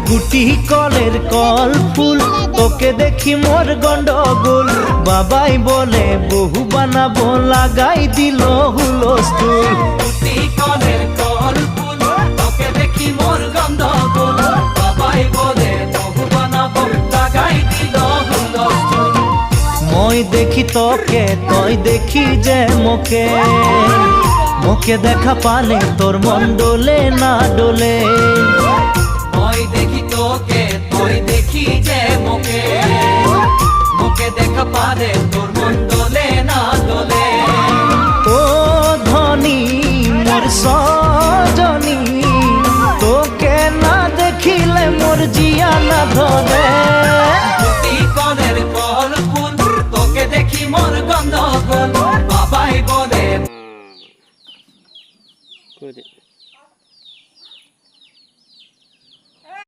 গুটি কলের কল ফুল তোকে দেখি মোর গন্ডগোল বাবাই বলে বহু বানাবো লাগাই দিল হুলস্থুল গুটি কলের কল ফুল তোকে দেখি মোর গন্ডগোল বাবাই বলে বহু বানাবো লাগাই দিল হুলস্থুল মই দেখি তোকে তই দেখি যে মোকে মোকে দেখা পালে তোর মন ডোলে না ডোলে মই দেখি তোকে তুই দেখি যে মোকে মোকে দেখা পারে তোর মন দোলে না দোলে ও ধনী মোর সজনী তোকে না দেখিলে মোর জিয়া না ধরে গুটি কলের কল ফুল তোকে দেখি মোর গন্ডগোল বাবাই বলে